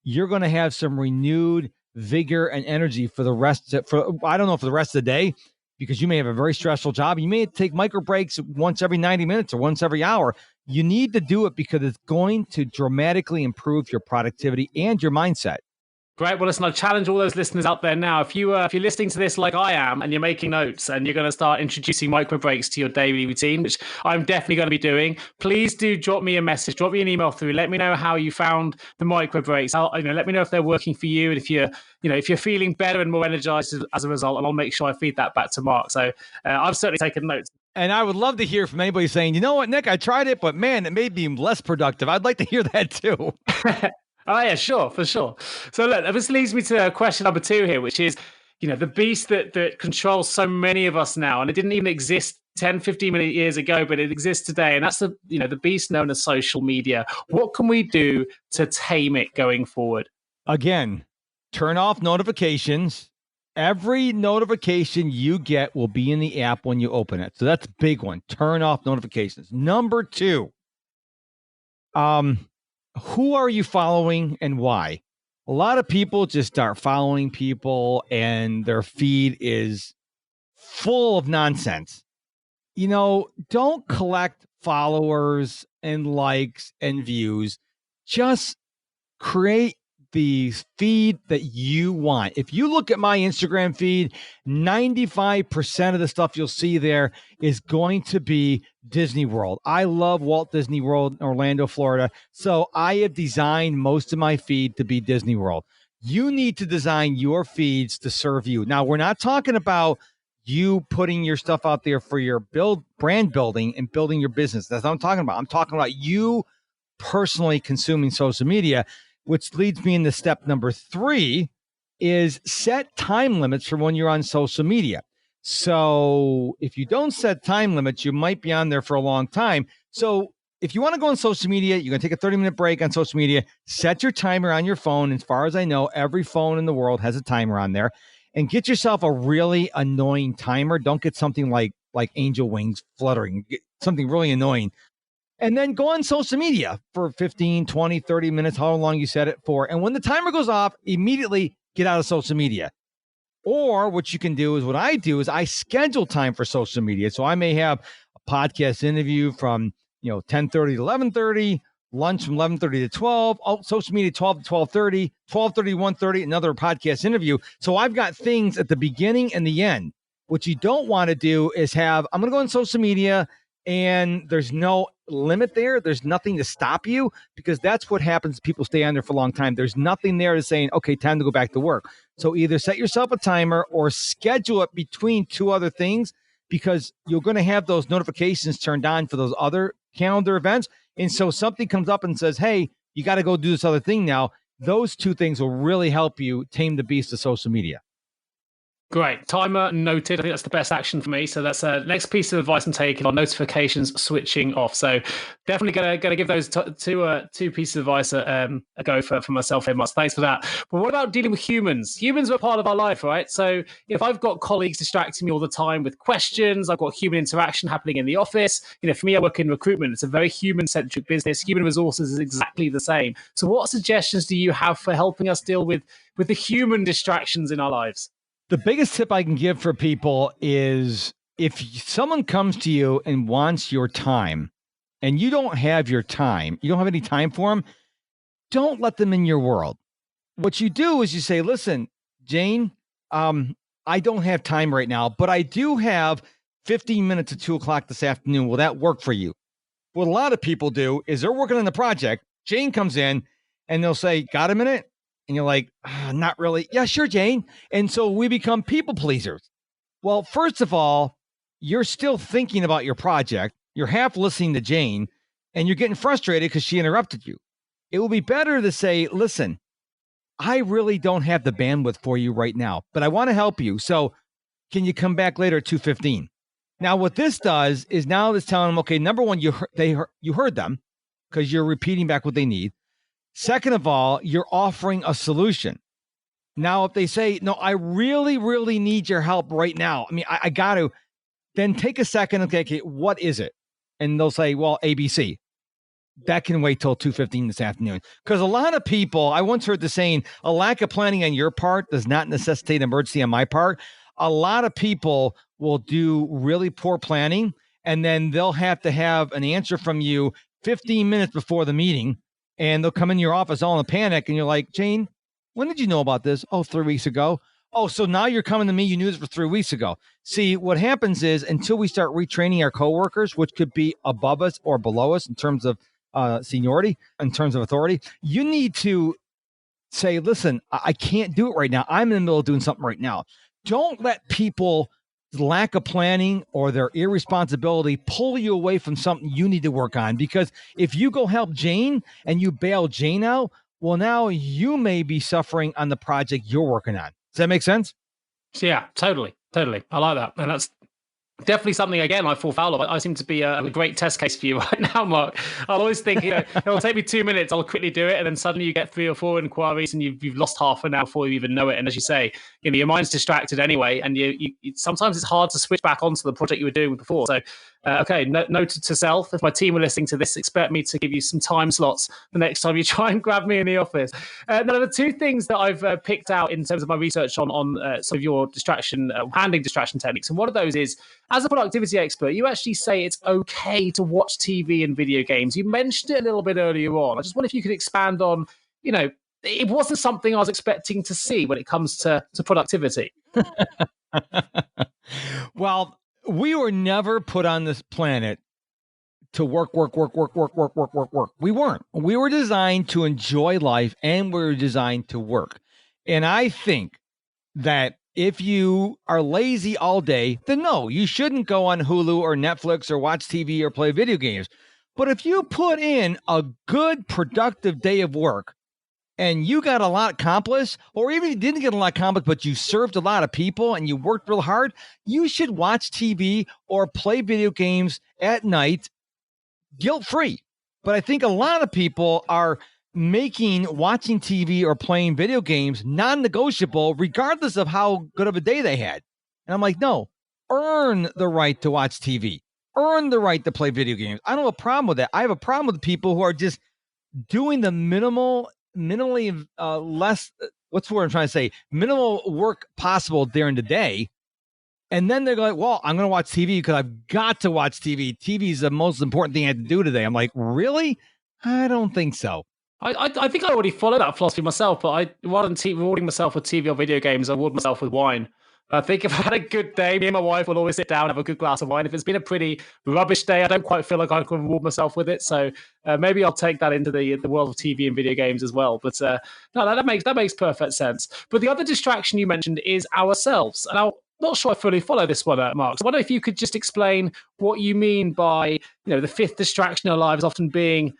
Speaker 1: you're going to have some renewed vigor and energy for the rest of the day, because you may have a very stressful job. You may take micro breaks once every 90 minutes or once every hour. You need to do it because it's going to dramatically improve your productivity and your mindset.
Speaker 3: Great. Well, listen, I challenge all those listeners out there now. If you're listening to this like I am and you're making notes and you're going to start introducing micro breaks to your daily routine, which I'm definitely going to be doing, please do drop me a message, drop me an email through. Let me know how you found the micro breaks. Let me know if they're working for you, and if you're feeling better and more energized as a result. And I'll make sure I feed that back to Mark. So I've certainly taken notes.
Speaker 1: And I would love to hear from anybody saying, you know what, Nick, I tried it, but man, it made me less productive. I'd like to hear that too.
Speaker 3: Oh, yeah, sure, for sure. So look, this leads me to question number 2 here, which is, the beast that controls so many of us now. And it didn't even exist 10, 15 years ago, but it exists today. And that's the beast known as social media. What can we do to tame it going forward?
Speaker 1: Again, turn off notifications. Every notification you get will be in the app when you open it. So that's a big one. Turn off notifications. Number 2, who are you following and why? A lot of people just start following people and their feed is full of nonsense. Don't collect followers and likes and views. Just create the feed that you want. If you look at my Instagram feed, 95% of the stuff you'll see there is going to be Disney World. I love Walt Disney World in Orlando, Florida. So I have designed most of my feed to be Disney World. You need to design your feeds to serve you. Now, we're not talking about you putting your stuff out there for your brand building and building your business. That's what I'm talking about. I'm talking about you personally consuming social media, which leads me into step number 3 is set time limits for when you're on social media. So if you don't set time limits, you might be on there for a long time. So if you want to go on social media, you're going to take a 30-minute break on social media, set your timer on your phone. As far as I know, every phone in the world has a timer on there, and get yourself a really annoying timer. Don't get something like angel wings fluttering, get something really annoying. And then go on social media for 15, 20, 30 minutes, however long you set it for. And when the timer goes off, immediately get out of social media. Or what you can do is, what I do is I schedule time for social media. So I may have a podcast interview from 10:30 to 11:30, lunch from 11:30 to 12, social media 12 to 12:30, 12:30 to 1:30, another podcast interview. So I've got things at the beginning and the end. What you don't want to do is I'm going to go on social media and there's no limit there. There's nothing to stop you, because that's what happens. People stay on there for a long time. There's nothing there to saying, okay, time to go back to work. So either set yourself a timer or schedule it between 2 other things, because you're going to have those notifications turned on for those other calendar events. And so something comes up and says, hey, you got to go do this other thing now. Those 2 things will really help you tame the beast of social media.
Speaker 3: Great. Timer noted. I think that's the best action for me. So that's the next piece of advice I'm taking on notifications switching off. So definitely gonna give those two pieces of advice a go for myself here, Mark. Thanks for that. But what about dealing with humans? Humans are part of our life, right? So if I've got colleagues distracting me all the time with questions, I've got human interaction happening in the office. For me, I work in recruitment. It's a very human-centric business. Human resources is exactly the same. So what suggestions do you have for helping us deal with the human distractions in our lives?
Speaker 1: The biggest tip I can give for people is if someone comes to you and wants your time and you don't have your time, you don't have any time for them, don't let them in your world. What you do is you say, listen, Jane, I don't have time right now, but I do have 15 minutes at 2:00 this afternoon. Will that work for you? What a lot of people do is they're working on the project. Jane comes in and they'll say, got a minute? And you're like, not really. Yeah, sure, Jane. And so we become people pleasers. Well, first of all, you're still thinking about your project. You're half listening to Jane and you're getting frustrated because she interrupted you. It will be better to say, listen, I really don't have the bandwidth for you right now, but I want to help you. So can you come back later at 2:15? Now, what this does is now it's telling them, okay, number one, you heard them because you're repeating back what they need. Second of all, you're offering a solution. Now, if they say, no, I really, really need your help right now. I mean, I got to, then take a second. Okay, what is it? And they'll say, well, ABC. That can wait till 2:15 this afternoon. Because a lot of people, I once heard the saying, a lack of planning on your part does not necessitate emergency on my part. A lot of people will do really poor planning, and then they'll have to have an answer from you 15 minutes before the meeting. And they'll come in your office all in a panic. And you're like, Jane, when did you know about this? Oh, 3 weeks ago. Oh, so now you're coming to me. You knew this for 3 weeks ago. See, what happens is until we start retraining our coworkers, which could be above us or below us in terms of seniority, in terms of authority, you need to say, listen, I can't do it right now. I'm in the middle of doing something right now. Don't let people lack of planning or their irresponsibility pull you away from something you need to work on. Because if you go help Jane and you bail Jane out, well, now you may be suffering on the project you're working on. Does that make sense?
Speaker 3: Yeah, totally. I like that. And that's definitely something, again, I fall foul of. I seem to be a great test case for you right now, Mark. I'll always think, it'll take me 2 minutes, I'll quickly do it, and then suddenly you get 3 or 4 inquiries and you've lost half an hour before you even know it. And as you say, your mind's distracted anyway, and you sometimes it's hard to switch back onto the project you were doing before. So, noted to self, if my team are listening to this, expect me to give you some time slots the next time you try and grab me in the office. Now, the 2 things that I've picked out in terms of my research on some of your handling distraction techniques, and one of those is, as a productivity expert, you actually say it's okay to watch TV and video games. You mentioned it a little bit earlier on. I just wonder if you could expand on, it wasn't something I was expecting to see when it comes to productivity.
Speaker 1: Well, we were never put on this planet to work. We weren't. We were designed to enjoy life, and we were designed to work. And I think that if you are lazy all day, then no, you shouldn't go on Hulu or Netflix or watch TV or play video games. But if you put in a good, productive day of work and you got a lot accomplished, or even if you didn't get a lot accomplished, but you served a lot of people and you worked real hard, you should watch TV or play video games at night guilt-free. But I think a lot of people are making watching TV or playing video games non-negotiable, regardless of how good of a day they had. And I'm like, no, earn the right to watch TV, earn the right to play video games. I don't have a problem with that. I have a problem with people who are just doing the minimally less, what's the word I'm trying to say? Minimal work possible during the day. And then they're like, well, I'm going to watch TV because I've got to watch TV. TV is the most important thing I have to do today. I'm like, really? I don't think so.
Speaker 3: I think I already follow that philosophy myself, but rather than rewarding myself with TV or video games, I reward myself with wine. I think if I had a good day, me and my wife will always sit down and have a good glass of wine. If it's been a pretty rubbish day, I don't quite feel like I can reward myself with it. So maybe I'll take that into the world of TV and video games as well. But no, that makes perfect sense. But the other distraction you mentioned is ourselves. And I'm not sure I fully follow this one, Mark. So I wonder if you could just explain what you mean by, the 5th distraction in our lives often being,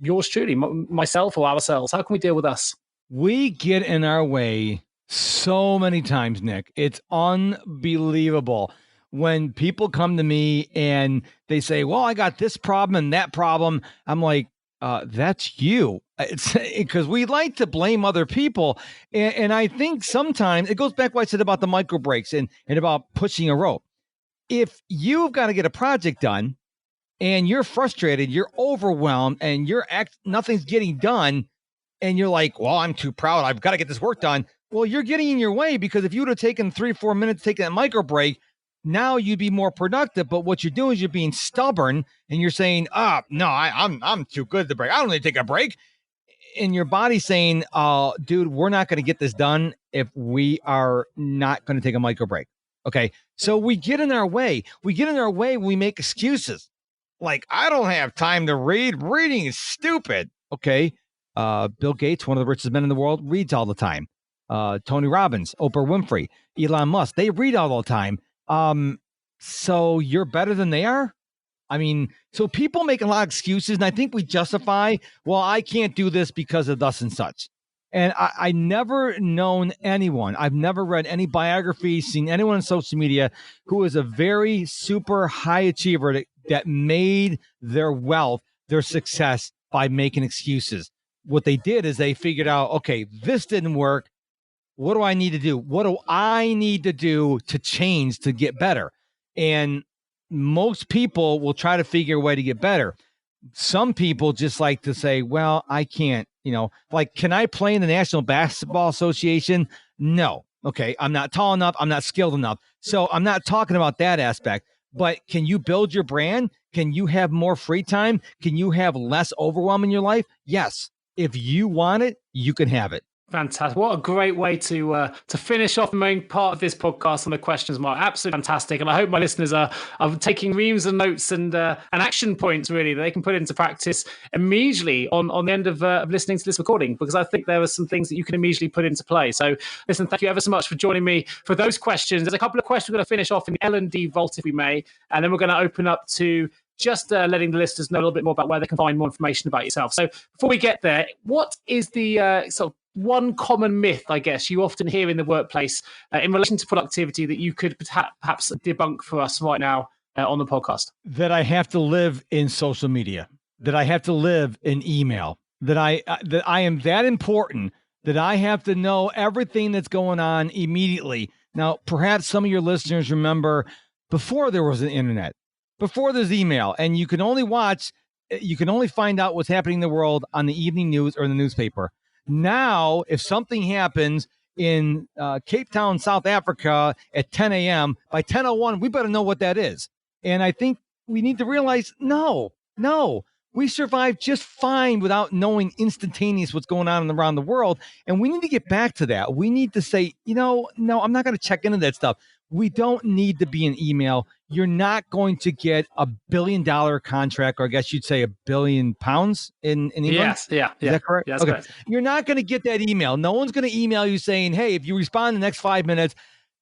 Speaker 3: yours truly, myself or ourselves. How can we deal with us?
Speaker 1: We get in our way So many times, Nick. It's unbelievable when people come to me and they say, well, I got this problem and that problem. I'm like, that's you. It's because we like to blame other people. And I think sometimes it goes back to what I said about the micro breaks and about pushing a rope. If you've got to get a project done and you're frustrated, you're overwhelmed, and nothing's getting done, and you're like, well, I'm too proud, I've got to get this work done. Well, you're getting in your way, because if you would have taken 3-4 minutes to take that micro break, now you'd be more productive. But what you're doing is you're being stubborn, and you're saying, no, I'm too good to break. I don't need to take a break. And your body's saying, dude, we're not going to get this done if we are not going to take a micro break. Okay. So we get in our way. We make excuses. Like, I don't have time to read. Reading is stupid. Okay. Bill Gates, one of the richest men in the world, reads all the time. Tony Robbins, Oprah Winfrey, Elon Musk, they read all the time. So you're better than they are? I mean, so people make a lot of excuses, and I think we justify, well, I can't do this because of thus and such. And I never known anyone, I've never read any biography, seen anyone on social media who is a very super high achiever that made their wealth, their success, by making excuses. What they did is they figured out, okay, this didn't work. What do I need to do? What do I need to do to change, to get better? And most people will try to figure a way to get better. Some people just like to say, well, I can't, like, can I play in the National Basketball Association? No. Okay. I'm not tall enough. I'm not skilled enough. So I'm not talking about that aspect. But can you build your brand? Can you have more free time? Can you have less overwhelm in your life? Yes. If you want it, you can have it.
Speaker 3: Fantastic. What a great way to finish off the main part of this podcast on the questions, Mark. Absolutely fantastic. And I hope my listeners are taking reams of notes and action points, really, that they can put into practice immediately on the end of listening to this recording, because I think there are some things that you can immediately put into play. So listen, thank you ever so much for joining me for those questions. There's a couple of questions we're going to finish off in the L&D Vault, if we may, and then we're going to open up to just letting the listeners know a little bit more about where they can find more information about yourself. So before we get there, what is the sort of one common myth, I guess, you often hear in the workplace in relation to productivity that you could perhaps debunk for us right now on the podcast?
Speaker 1: That I have to live in social media, that I have to live in email, that I am that important, that I have to know everything that's going on immediately. Now, perhaps some of your listeners remember before there was an internet, before there's email, and you can only find out what's happening in the world on the evening news or in the newspaper. Now, if something happens in Cape Town, South Africa at 10 a.m., by 10:01, we better know what that is. And I think we need to realize, no, we survive just fine without knowing instantaneous what's going on around the world. And we need to get back to that. We need to say, no, I'm not going to check into that stuff. We don't need to be an email. You're not going to get $1 billion contract, or I guess you'd say £1 billion in England.
Speaker 3: Yes, yeah.
Speaker 1: Is that correct?
Speaker 3: Yes,
Speaker 1: okay.
Speaker 3: correct.
Speaker 1: You're not going to get that email. No one's going to email you saying, hey, if you respond in the next 5 minutes,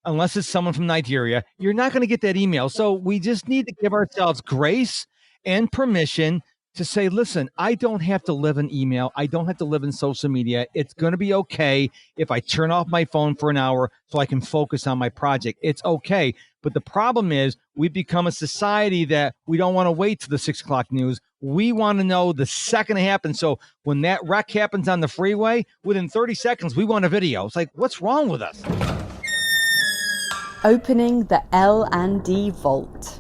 Speaker 1: unless it's someone from Nigeria, you're not going to get that email. So we just need to give ourselves grace and permission to say, listen, I don't have to live in email. I don't have to live in social media. It's going to be okay if I turn off my phone for an hour so I can focus on my project. It's okay. But the problem is we've become a society that we don't want to wait till the 6 o'clock news. We want to know the second it happens. So when that wreck happens on the freeway, within 30 seconds, we want a video. It's like, what's wrong with us?
Speaker 2: Opening the L&D Vault.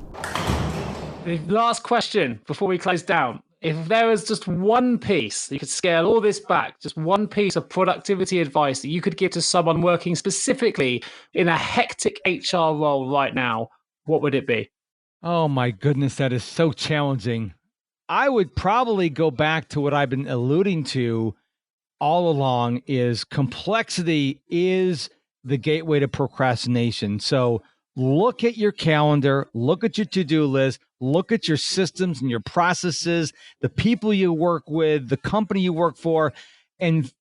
Speaker 3: The last question before we close down. If there was just one piece, you could scale all this back, just one piece of productivity advice that you could give to someone working specifically in a hectic HR role right now, what would it be?
Speaker 1: Oh my goodness, that is so challenging. I would probably go back to what I've been alluding to all along, is complexity is the gateway to procrastination. So look at your calendar, look at your to-do list, look at your systems and your processes, the people you work with, the company you work for, and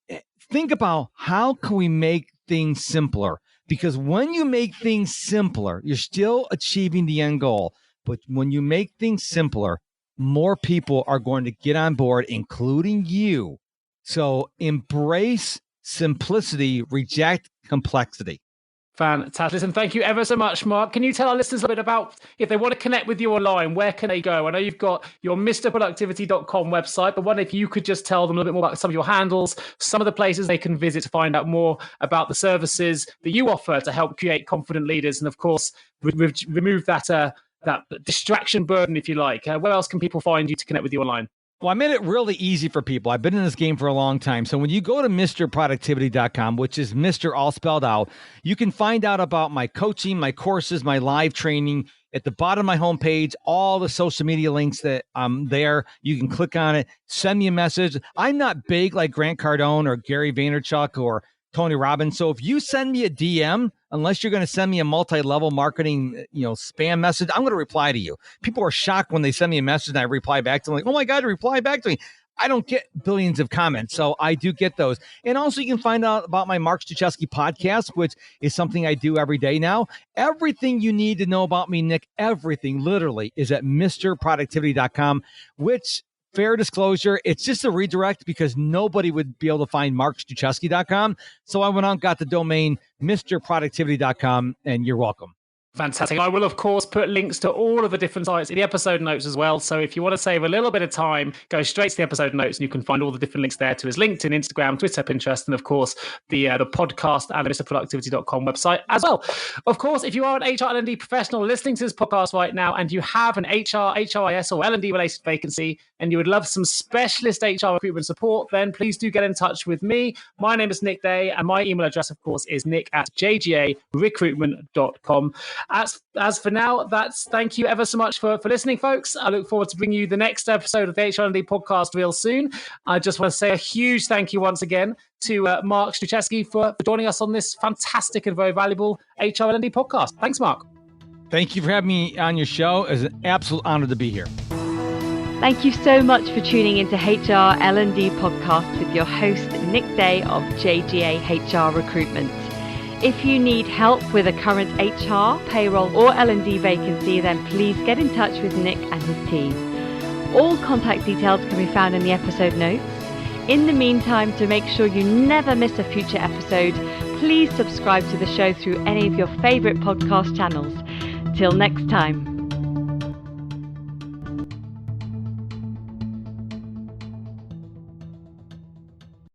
Speaker 1: think about how can we make things simpler? Because when you make things simpler, you're still achieving the end goal. But when you make things simpler, more people are going to get on board, including you. So embrace simplicity, reject complexity.
Speaker 3: Fantastic. And thank you ever so much, Mark. Can you tell our listeners a bit about if they want to connect with you online, where can they go? I know you've got your mrproductivity.com website, but wonder if you could just tell them a little bit more about some of your handles, some of the places they can visit to find out more about the services that you offer to help create confident leaders. And of course, remove that distraction burden, if you like. Where else can people find you to connect with you online?
Speaker 1: Well, I made it really easy for people. I've been in this game for a long time. So when you go to mrproductivity.com, which is Mr. all spelled out, you can find out about my coaching, my courses, my live training. At the bottom of my homepage, all the social media links that there. You can click on it, send me a message. I'm not big like Grant Cardone or Gary Vaynerchuk or Tony Robbins. So if you send me a DM, unless you're going to send me a multi-level marketing, spam message, I'm going to reply to you. People are shocked when they send me a message and I reply back to them like, oh my God, reply back to me. I don't get billions of comments, so I do get those. And also you can find out about my Mark Struczewski Podcast, which is something I do every day now. Everything you need to know about me, Nick, everything literally is at mrproductivity.com, which, fair disclosure, it's just a redirect because nobody would be able to find markstruczewski.com. So I went out and got the domain mrproductivity.com, and you're welcome.
Speaker 3: Fantastic. I will, of course, put links to all of the different sites in the episode notes as well. So if you want to save a little bit of time, go straight to the episode notes and you can find all the different links there to his LinkedIn, Instagram, Twitter, Pinterest, and of course, the podcast and the mrproductivity.com website as well. Of course, if you are an HR L&D professional listening to this podcast right now and you have an HR, HRIS, or L&D related vacancy and you would love some specialist HR recruitment support, then please do get in touch with me. My name is Nick Day and my email address, of course, is nick@jgarecruitment.com. As for now, thank you ever so much for listening, folks. I look forward to bringing you the next episode of the HR L&D podcast real soon. I just want to say a huge thank you once again to Mark Struczewski for joining us on this fantastic and very valuable HR L&D podcast. Thanks, Mark.
Speaker 1: Thank you for having me on your show. It's an absolute honor to be here.
Speaker 2: Thank you so much for tuning into HR L&D podcast with your host, Nick Day of JGA HR Recruitment. If you need help with a current HR, payroll, or L&D vacancy, then please get in touch with Nick and his team. All contact details can be found in the episode notes. In the meantime, to make sure you never miss a future episode, please subscribe to the show through any of your favorite podcast channels. Till next time.